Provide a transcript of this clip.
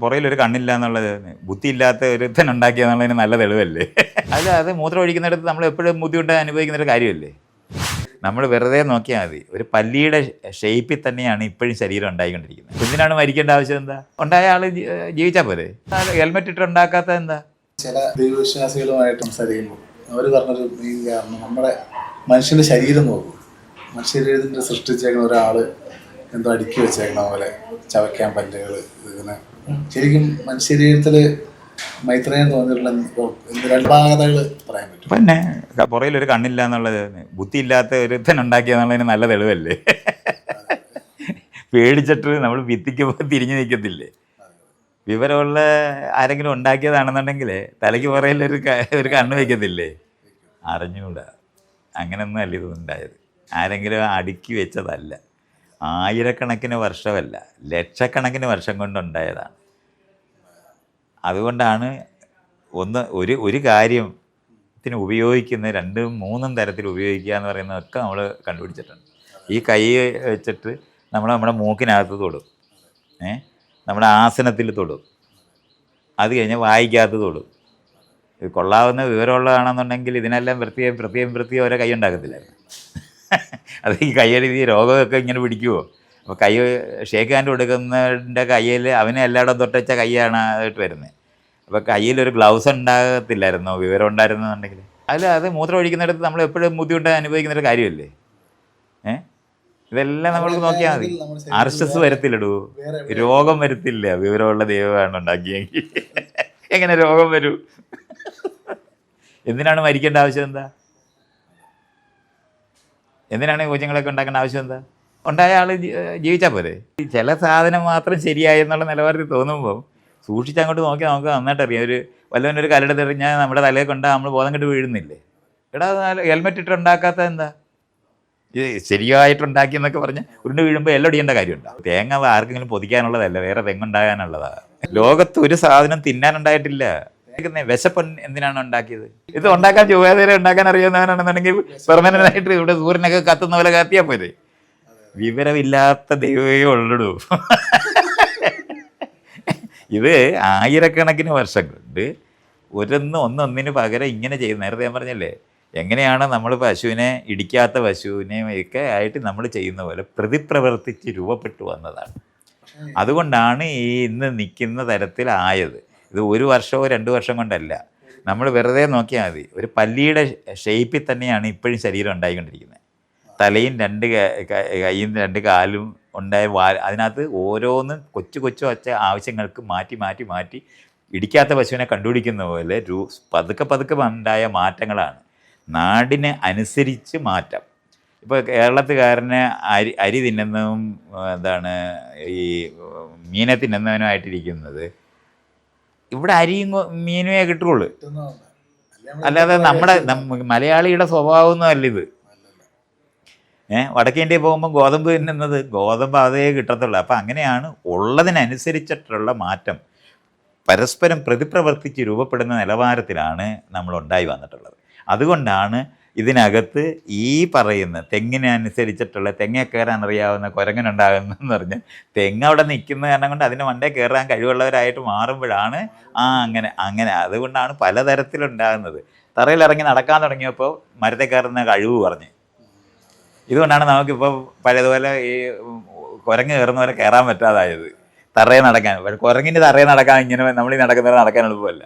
പുറയിലൊരു കണ്ണില്ല എന്നുള്ളത് ബുദ്ധിയില്ലാത്ത ഒരുത്തൻ ഉണ്ടാക്കിയെന്നുള്ളതിന് നല്ല തെളിവല്ലേ. അത് മൂത്രം ഒഴിക്കുന്നിടത്ത് നമ്മൾ എപ്പോഴും ബുദ്ധിമുട്ട് അനുഭവിക്കുന്ന ഒരു കാര്യമല്ലേ. നമ്മൾ വെറുതെ നോക്കിയാൽ മതി, ഒരു പല്ലിയുടെ ഷേപ്പിൽ തന്നെയാണ് ഇപ്പോഴും ശരീരം ഉണ്ടായിക്കൊണ്ടിരിക്കുന്നത്. എന്തിനാണ് മരിക്കേണ്ട ആവശ്യം? എന്താ ഉണ്ടായ ആൾ ജീവിച്ചാൽ പോരെ. ഹെൽമെറ്റ് ഇട്ട് ഉണ്ടാക്കാത്ത എന്താ? ചില ദൈവവിശ്വാസികളുമായിട്ട് സംസാരിക്കുമ്പോൾ അവർ പറഞ്ഞൊരു മെയിൻ കാരണം, നമ്മുടെ മനുഷ്യൻ്റെ ശരീരം നോക്കും. മനുഷ്യശരീരത്തിൻ്റെ സൃഷ്ടിച്ചേക്കുന്ന ഒരാൾ എന്തോ അടുക്കി വെച്ചേക്കണ പോലെ ചവയ്ക്കാൻ പല്ലുകൾ ഇങ്ങനെ. ശരിക്കും മനുഷ്യശരീരത്തിൽ മൈത്രേയം തോന്നിയിട്ടുള്ള രണ്ട് ഭാഗതകൾ പറയാൻ പറ്റും. പിന്നെ പുറയിലൊരു കണ്ണില്ല എന്നുള്ളത് ബുദ്ധിയില്ലാത്ത ഒരുത്തൻ ഉണ്ടാക്കിയെന്നുള്ളതിന് നല്ല തെളിവല്ലേ. പേടിച്ചിട്ട് നമ്മൾ ഭിത്തിക്കുമ്പോൾ തിരിഞ്ഞു നിൽക്കത്തില്ലേ. വിവരമുള്ള ആരെങ്കിലും ഉണ്ടാക്കിയതാണെന്നുണ്ടെങ്കിൽ തലയ്ക്ക് പുറയിലൊരു കണ്ണ് വയ്ക്കത്തില്ലേ. അറിഞ്ഞുകൂടാ. അങ്ങനെയൊന്നും അല്ല ഇതുണ്ടായത്. ആരെങ്കിലും അടുക്കി വെച്ചതല്ല. ആയിരക്കണക്കിന് വർഷമല്ല, ലക്ഷക്കണക്കിന് വർഷം കൊണ്ടുണ്ടായതാണ്. അതുകൊണ്ടാണ് ഒരു കാര്യത്തിന് ഉപയോഗിക്കുന്ന 2-3 തരത്തിൽ ഉപയോഗിക്കുക എന്ന് പറയുന്നതൊക്കെ നമ്മൾ കണ്ടുപിടിച്ചിട്ടുണ്ട്. ഈ കൈ വെച്ചിട്ട് നമ്മുടെ മൂക്കിനകത്ത് തൊടും, നമ്മുടെ ആസനത്തിൽ തൊടും, അത് കഴിഞ്ഞ് വായിക്കകത്ത് തൊടും. ഇത് കൊള്ളാവുന്ന വിവരമുള്ളതാണെന്നുണ്ടെങ്കിൽ ഇതിനെല്ലാം പ്രത്യേകം ഓരോ കൈ ഉണ്ടാക്കത്തില്ലായിരുന്നു. അത് ഈ കൈയെഴുതി രോഗമൊക്കെ ഇങ്ങനെ പിടിക്കുമോ? അപ്പോൾ കൈ ഷേക്ക് ഹാൻഡ് കൊടുക്കുന്നതിൻ്റെ കയ്യിൽ അവനെ എല്ലായിടം തൊട്ടച്ച കൈയാണ് ആയിട്ട് വരുന്നത്. അപ്പോൾ കയ്യിലൊരു ഗ്ലൗസ് ഉണ്ടാകത്തില്ലായിരുന്നോ വിവരം ഉണ്ടായിരുന്നെന്നുണ്ടെങ്കിൽ? അത് മൂത്രം ഒഴിക്കുന്നിടത്ത് നമ്മൾ എപ്പോഴും ബുദ്ധിമുട്ട് അനുഭവിക്കുന്നൊരു കാര്യമല്ലേ. ഇതെല്ലാം നമ്മൾ നോക്കിയാൽ മതി. RSS വരത്തില്ലടൂ, രോഗം വരത്തില്ല. വിവരമുള്ള ദൈവമാണ് ഉണ്ടാക്കിയെങ്കിൽ എങ്ങനെ രോഗം വരൂ? എന്തിനാണ് മരിക്കേണ്ട ആവശ്യം? എന്താ? എന്തിനാണ് കുഞ്ഞുങ്ങളൊക്കെ ഉണ്ടാക്കേണ്ട ആവശ്യം? എന്താ? ഉണ്ടായ ആൾ ജീവിച്ചാൽ പോരെ. ചില സാധനം മാത്രം ശരിയായെന്നുള്ള നിലവാരത്തിൽ തോന്നുമ്പോൾ സൂക്ഷിച്ചങ്ങോട്ട് നോക്കി നമുക്ക് നന്നായിട്ട് അറിയാം. വല്ലവനൊരു കല്ലെടുത്തെറിഞ്ഞാൽ നമ്മുടെ തലയിൽ കൊണ്ടാൽ നമ്മൾ ബോധം കെട്ട് വീഴുന്നില്ലേ. എടാ, ഹെൽമെറ്റ് ഇട്ട് ഉണ്ടാക്കാത്ത എന്താ? ഇത് ശരിയായിട്ടുണ്ടാക്കിയെന്നൊക്കെ പറഞ്ഞ് ഉരുണ്ട് വീഴുമ്പോൾ എല്ലാം ഒടിയേണ്ട കാര്യമുണ്ടോ? തേങ്ങ ആർക്കെങ്കിലും പൊതിക്കാനുള്ളതല്ല, വേറെ തെങ്ങുണ്ടാകാനുള്ളതാണ്. ലോകത്ത് ഒരു സാധനം തിന്നാനുണ്ടായിട്ടില്ല. വിശപ്പ് എന്തിനാണ് ഉണ്ടാക്കിയത്? ഇത് ഉണ്ടാക്കാൻ ചൊവ്വാതേരെ ഉണ്ടാക്കാൻ അറിയാവുന്നവനാണെന്നുണ്ടെങ്കിൽ പെർമനൻ്റായിട്ട് ഇവിടെ സൂര്യനൊക്കെ കത്തുന്ന പോലെ കത്തിയാൽ പോരെ. വിവരമില്ലാത്ത ദൈവമേ ഉള്ളൂ. ഇത് ആയിരക്കണക്കിന് വർഷം കൊണ്ട് ഒന്നൊന്നിന് പകരം ഇങ്ങനെ ചെയ്ത്, നേരത്തെ ഞാൻ പറഞ്ഞല്ലേ, എങ്ങനെയാണ് നമ്മൾ പശുവിനെ ഇടിക്കാത്ത പശുവിനെയും ഒക്കെ ആയിട്ട് നമ്മൾ ചെയ്യുന്ന പോലെ പ്രതിപ്രവർത്തിച്ച് രൂപപ്പെട്ടു വന്നതാണ്. അതുകൊണ്ടാണ് ഈ ഇന്ന് നിൽക്കുന്ന തരത്തിലായത്. ഇത് 1 വർഷമോ 2 വർഷം കൊണ്ടല്ല. നമ്മൾ വെറുതെ നോക്കിയാൽ മതി, ഒരു പല്ലിയുടെ ഷേപ്പിൽ തന്നെയാണ് ഇപ്പോഴും ശരീരം ഉണ്ടായിക്കൊണ്ടിരിക്കുന്നത്. തലയും 2 കൈയും 2 കാലും ഉണ്ടായ അതിനകത്ത് ഓരോന്നും കൊച്ചു വച്ച ആവശ്യങ്ങൾക്ക് മാറ്റി ഇടിക്കാത്ത പശുവിനെ കണ്ടുപിടിക്കുന്ന പോലെ പതുക്കെ ഉണ്ടായ മാറ്റങ്ങളാണ്. നാടിന് അനുസരിച്ച് മാറ്റം. ഇപ്പോൾ കേരളത്തുകാരനെ അരി തിന്നുന്നതും ഈ മീനെ തിന്നുന്നവനുമായിട്ടിരിക്കുന്നത്. ഇവിടെ അരിയും മീനുമേ കിട്ടുള്ളൂ. അല്ലാതെ നമ്മുടെ മലയാളിയുടെ സ്വഭാവമൊന്നും അല്ല ഇത്. വടക്കേ ഇന്ത്യയിൽ പോകുമ്പോൾ ഗോതമ്പ് തിന്നുന്നത് ഗോതമ്പ് അതേ കിട്ടത്തുള്ളൂ. അപ്പം അങ്ങനെയാണ് ഉള്ളതിനനുസരിച്ചിട്ടുള്ള മാറ്റം പരസ്പരം പ്രതിപ്രവർത്തിച്ച് രൂപപ്പെടുന്ന നിലവാരത്തിലാണ് നമ്മൾ ഉണ്ടായി വന്നിട്ടുള്ളത്. അതുകൊണ്ടാണ് ഇതിനകത്ത് ഈ പറയുന്ന തെങ്ങിനനുസരിച്ചിട്ടുള്ള തെങ്ങ കയറാൻ അറിയാവുന്ന കുരങ്ങനുണ്ടാകുന്നതെന്ന് പറഞ്ഞാൽ തെങ്ങ് അവിടെ നിൽക്കുന്ന കാരണം കൊണ്ട് അതിന് മണ്ടേ കയറാൻ കഴിവുള്ളവരായിട്ട് മാറുമ്പോഴാണ് അങ്ങനെ അതുകൊണ്ടാണ് പലതരത്തിലുണ്ടാകുന്നത്. തറയിലിറങ്ങി നടക്കാൻ തുടങ്ങിയപ്പോൾ മരത്തെ കയറുന്ന കഴിവ് പറഞ്ഞ്. ഇതുകൊണ്ടാണ് നമുക്കിപ്പോൾ പഴയതുപോലെ ഈ കുരങ്ങ് കയറുന്ന പോലെ കയറാൻ പറ്റാതായത്. തറയെ നടക്കാൻ കുരങ്ങിൻ്റെ തറയെ നടക്കാൻ ഇങ്ങനെ നമ്മൾ ഈ നടക്കുന്നവരെ നടക്കാൻ എളുപ്പമല്ല.